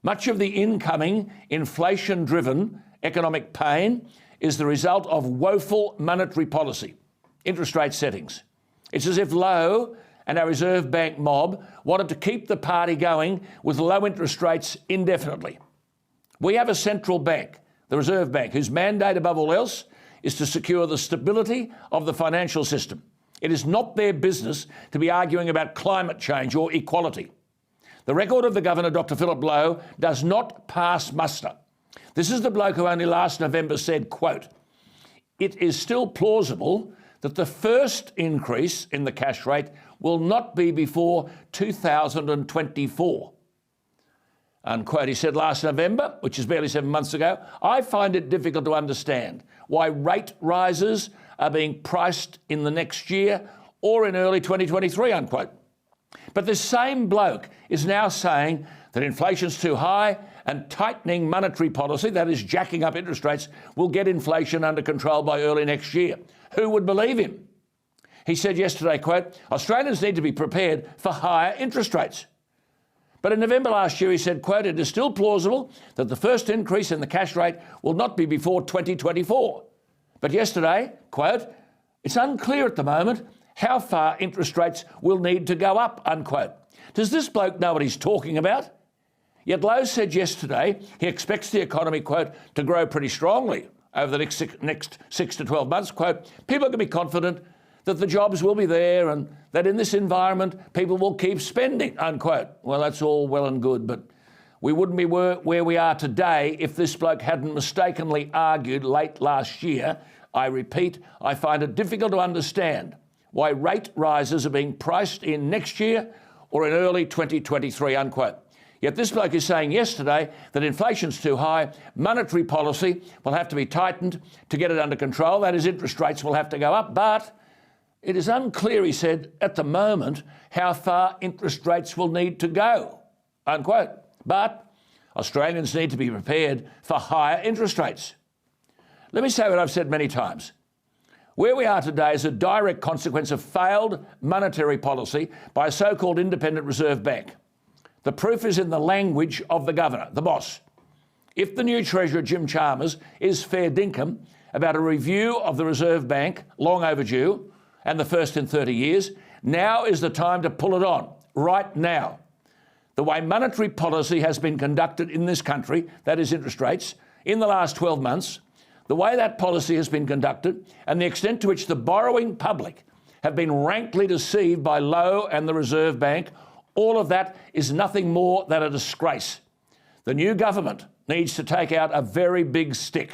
Much of the incoming inflation-driven economic pain is the result of woeful monetary policy, interest rate settings. It's as if Lowe and our Reserve Bank mob wanted to keep the party going with low interest rates indefinitely. We have a central bank, the Reserve Bank, whose mandate above all else is to secure the stability of the financial system. It is not their business to be arguing about climate change or equality. The record of the Governor, Dr. Philip Lowe, does not pass muster. This is the bloke who only last November said, quote, "It is still plausible that the first increase in the cash rate will not be before 2024. Unquote. He said last November, which is barely 7 months ago, "I find it difficult to understand why rate rises are being priced in the next year or in early 2023, unquote. But this same bloke is now saying that inflation's too high and tightening monetary policy, that is jacking up interest rates, will get inflation under control by early next year. Who would believe him? He said yesterday, quote, "Australians need to be prepared for higher interest rates." But in November last year, he said, quote, "It is still plausible that the first increase in the cash rate will not be before 2024. But yesterday, quote, "It's unclear at the moment how far interest rates will need to go up," unquote. Does this bloke know what he's talking about? Yet Lowe said yesterday he expects the economy, quote, "to grow pretty strongly over the next 6 to 12 months, quote, "People can be confident that the jobs will be there and that in this environment people will keep spending," unquote. Well, that's all well and good, but we wouldn't be where we are today if this bloke hadn't mistakenly argued late last year. I repeat, I find it difficult to understand why rate rises are being priced in next year or in early 2023, unquote. Yet this bloke is saying yesterday that inflation's too high, monetary policy will have to be tightened to get it under control, that is, interest rates will have to go up, but it is unclear, he said, at the moment, how far interest rates will need to go, unquote. But Australians need to be prepared for higher interest rates. Let me say what I've said many times. Where we are today is a direct consequence of failed monetary policy by a so-called independent Reserve Bank. The proof is in the language of the Governor, the boss. If the new Treasurer, Jim Chalmers, is fair dinkum about a review of the Reserve Bank, long overdue, and the first in 30 years, now is the time to pull it on, right now. The way monetary policy has been conducted in this country, that is interest rates, in the last 12 months, the way that policy has been conducted and the extent to which the borrowing public have been rankly deceived by Lowe and the Reserve Bank, all of that is nothing more than a disgrace. The new government needs to take out a very big stick.